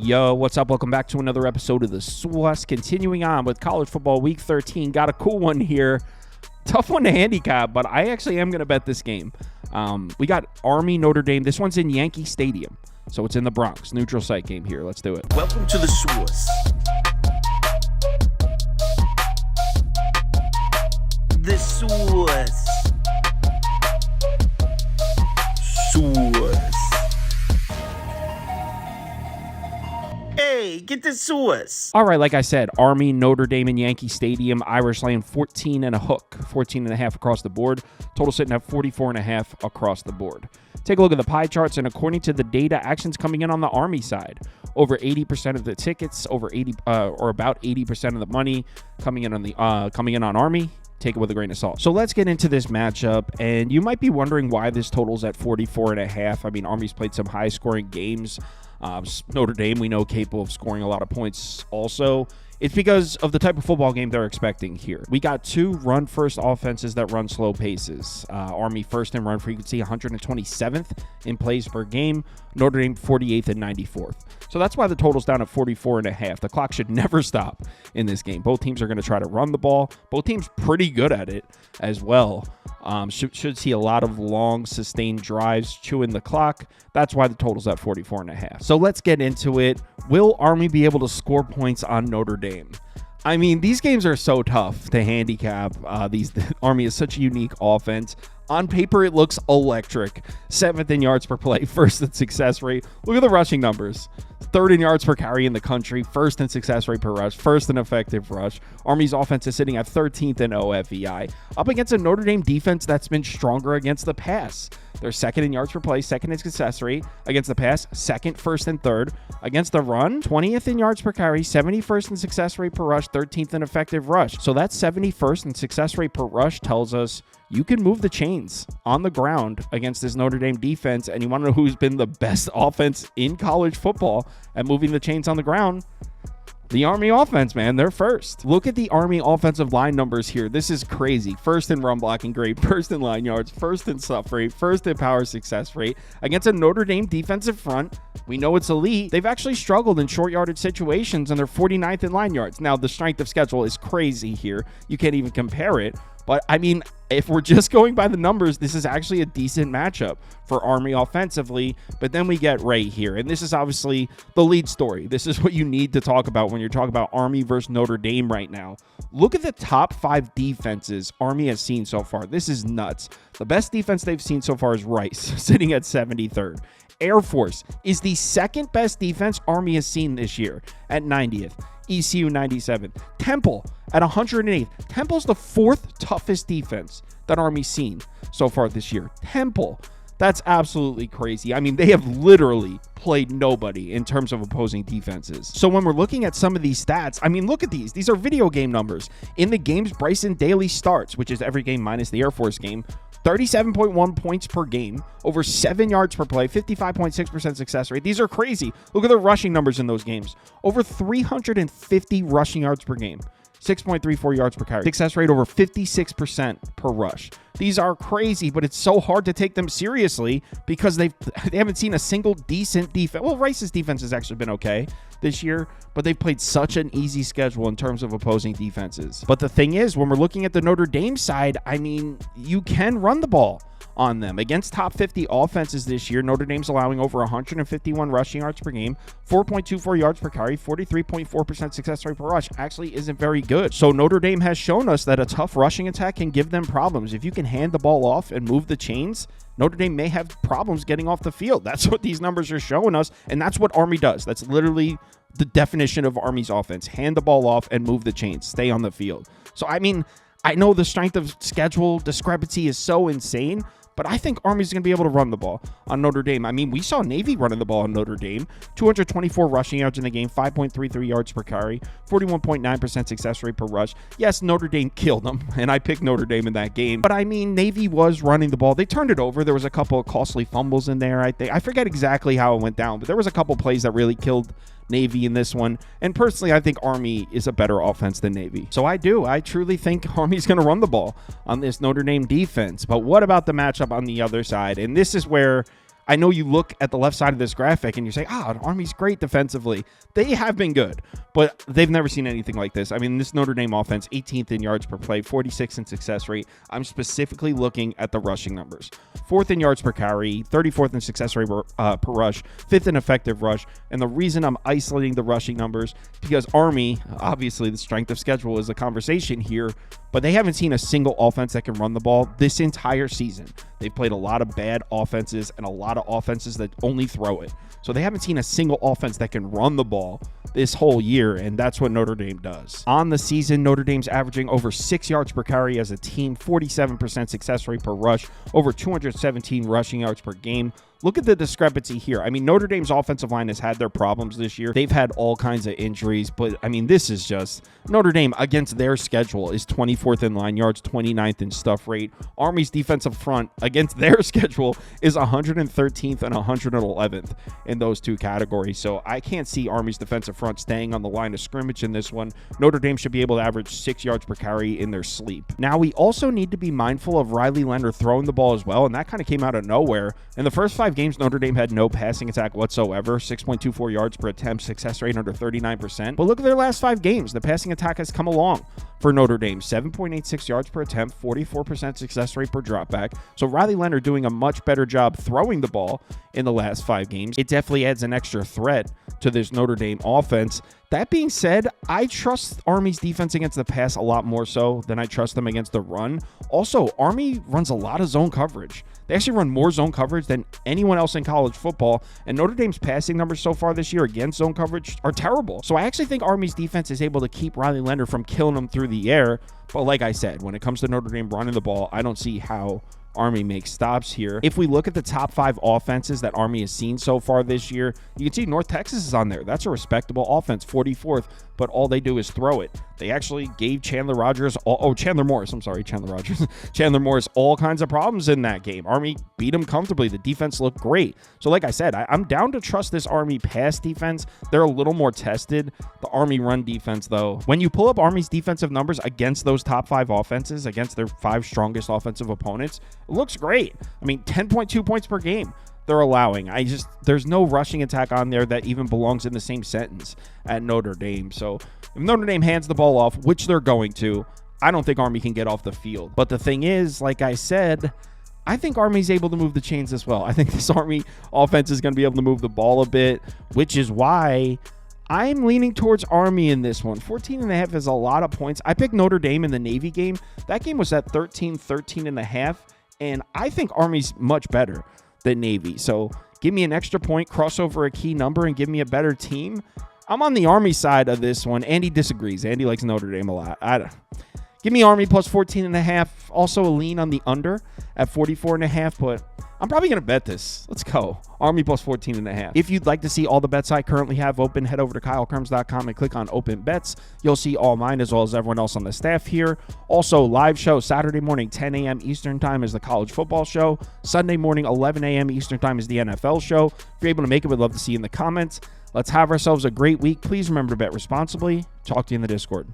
Yo, what's up? Welcome back to another episode of the SWUS. Continuing on with college football week 13. Got a cool one here. Tough one to handicap, but I actually am going to bet this game. We got Army Notre Dame. This one's in Yankee Stadium, so it's in the Bronx. Neutral site game here. Let's do it. Welcome to the SWUS. The SWUS. SWUS. Hey, get the SWUS. All right, like I said, Army, Notre Dame, and Yankee Stadium. Irish laying 14 and a hook, 14 and a half across the board. Total sitting at 44 and a half across the board. Take a look at the pie charts, and according to the data, action's coming in on the Army side. Over 80% of the tickets, or about 80% of the money coming in on Army. Take it with a grain of salt. So let's get into this matchup, and you might be wondering why this total's at 44 and a half. I mean, Army's played some high-scoring games. Notre Dame, we know, capable of scoring a lot of points also. It's because of the type of football game they're expecting here. We got two run-first offenses that run slow paces. Army first in run frequency, 127th in plays per game. Notre Dame 48th and 94th. So that's why the total's down at 44 and a half. The clock should never stop in this game. Both teams are going to try to run the ball. Both teams pretty good at it as well. Should see a lot of long, sustained drives chewing the clock. That's why the total's at 44 and a half. So let's get into it. Will Army be able to score points on Notre Dame? I mean, these games are so tough to handicap. Army is such a unique offense. On paper, it looks electric. 7th in yards per play, 1st in success rate. Look at the rushing numbers. 3rd in yards per carry in the country, 1st in success rate per rush, 1st in effective rush. Army's offense is sitting at 13th in OFEI. Up against a Notre Dame defense that's been stronger against the pass. They're 2nd in yards per play, 2nd in success rate. Against the pass, 2nd, 1st, and 3rd. Against the run, 20th in yards per carry, 71st in success rate per rush, 13th in effective rush. So that 71st in success rate per rush tells us you can move the chains on the ground against this Notre Dame defense. And you want to know who's been the best offense in college football at moving the chains on the ground? The Army offense, man. They're first. Look at the Army offensive line numbers here. This is crazy. 1st in run blocking grade, 1st in line yards, 1st in stuff rate, 1st in power success rate. Against a Notre Dame defensive front, we know it's elite. They've actually struggled in short yardage situations, and they're 49th in line yards. Now, the strength of schedule is crazy here. You can't even compare it. But, I mean, if we're just going by the numbers, this is actually a decent matchup for Army offensively. But then we get right here, and this is obviously the lead story. This is what you need to talk about when you're talking about Army versus Notre Dame right now. Look at the top 5 defenses Army has seen so far. This is nuts. The best defense they've seen so far is Rice, sitting at 73rd. Air Force is the 2nd best defense Army has seen this year at 90th. ECU 97th. Temple at 108th. Temple's the 4th toughest defense that Army's seen so far this year. Temple. That's absolutely crazy. I mean, they have literally played nobody in terms of opposing defenses. So when we're looking at some of these stats, I mean, look at these. These are video game numbers. In the games Bryson Daly starts, which is every game minus the Air Force game, 37.1 points per game, over 7 yards per play, 55.6% success rate. These are crazy. Look at the rushing numbers in those games. Over 350 rushing yards per game. 6.34 yards per carry. Success rate over 56% per rush. These are crazy, but it's so hard to take them seriously because they haven't seen a single decent defense. Well, Rice's defense has actually been okay this year, but they've played such an easy schedule in terms of opposing defenses. But the thing is, when we're looking at the Notre Dame side, I mean, you can run the ball on them. Against top 50 offenses this year, Notre Dame's allowing over 151 rushing yards per game, 4.24 yards per carry, 43.4% success rate per rush. Actually isn't very good. So Notre Dame has shown us that a tough rushing attack can give them problems. If you can hand the ball off and move the chains, Notre Dame may have problems getting off the field. That's what these numbers are showing us, and that's what Army does. That's literally the definition of Army's offense. Hand the ball off and move the chains. Stay on the field. So, I mean, I know the strength of schedule discrepancy is so insane, but I think Army's going to be able to run the ball on Notre Dame. I mean, we saw Navy running the ball on Notre Dame. 224 rushing yards in the game, 5.33 yards per carry, 41.9% success rate per rush. Yes, Notre Dame killed them, and I picked Notre Dame in that game. But, I mean, Navy was running the ball. They turned it over. There was a couple of costly fumbles in there, I think. I forget exactly how it went down, but there was a couple plays that really killed Navy in this one. And personally, I think Army is a better offense than Navy. So I truly think Army's going to run the ball on this Notre Dame defense. But what about the matchup on the other side? And this is where I know you look at the left side of this graphic and you say, Army's great defensively. They have been good, but they've never seen anything like this. I mean, this Notre Dame offense, 18th in yards per play, 46th in success rate. I'm specifically looking at the rushing numbers. 4th in yards per carry, 34th in success rate per rush, 5th in effective rush. And the reason I'm isolating the rushing numbers, because Army, obviously the strength of schedule is a conversation here, but they haven't seen a single offense that can run the ball this entire season. They've played a lot of bad offenses and a lot of offenses that only throw it. So they haven't seen a single offense that can run the ball this whole year, and that's what Notre Dame does. On the season, Notre Dame's averaging over 6 yards per carry as a team, 47% success rate per rush, over 217 rushing yards per game. Look at the discrepancy here. I mean, Notre Dame's offensive line has had their problems this year. They've had all kinds of injuries, but I mean, this is just Notre Dame against their schedule is 24th in line yards, 29th in stuff rate. Army's defensive front against their schedule is 113th and 111th in those two categories. So I can't see Army's defensive front staying on the line of scrimmage in this one. Notre Dame should be able to average 6 yards per carry in their sleep. Now, we also need to be mindful of Riley Leonard throwing the ball as well, and that kind of came out of nowhere. In the first 5 games, Notre Dame had no passing attack whatsoever, 6.24 yards per attempt, success rate under 39%. But look at their last 5 games. The passing attack has come along for Notre Dame, 7.86 yards per attempt, 44% success rate per dropback. So Riley Leonard doing a much better job throwing the ball in the last 5 games. It definitely adds an extra threat to this Notre Dame offense. That being said, I trust Army's defense against the pass a lot more so than I trust them against the run. Also, Army runs a lot of zone coverage. They actually run more zone coverage than anyone else in college football, and Notre Dame's passing numbers so far this year against zone coverage are terrible. So I actually think Army's defense is able to keep Riley Leonard from killing them through the air. But like I said, when it comes to Notre Dame running the ball, I don't see how Army makes stops here. If we look at the top 5 offenses that Army has seen so far this year, you can see North Texas is on there. That's a respectable offense, 44th, but all they do is throw it. They actually gave Chandler Morris all kinds of problems in that game. Army beat them comfortably. The defense looked great. So like I said, I'm down to trust this Army pass defense. They're a little more tested. The Army run defense, though, when you pull up Army's defensive numbers against those top 5 offenses, against their 5 strongest offensive opponents, it looks great. I mean, 10.2 points per game they're allowing. There's no rushing attack on there that even belongs in the same sentence at Notre Dame. So if Notre Dame hands the ball off, which they're going to, I don't think Army can get off the field. But the thing is, like I said, I think Army's able to move the chains as well. I think this Army offense is going to be able to move the ball a bit, which is why I'm leaning towards Army in this one. 14.5 is a lot of points. I picked Notre Dame in the Navy game. That game was at 13.5, and I think Army's much better than Navy. So give me an extra point, cross over a key number, and give me a better team. I'm on the Army side of this one. Andy disagrees. Andy likes Notre Dame a lot. Give me Army plus 14.5. Also a lean on the under at 44.5, but I'm probably going to bet this. Let's go. Army plus 14.5. If you'd like to see all the bets I currently have open, head over to KyleKirms.com and click on Open Bets. You'll see all mine as well as everyone else on the staff here. Also, live show Saturday morning, 10 a.m. Eastern Time is the college football show. Sunday morning, 11 a.m. Eastern Time is the NFL show. If you're able to make it, we'd love to see you in the comments. Let's have ourselves a great week. Please remember to bet responsibly. Talk to you in the Discord.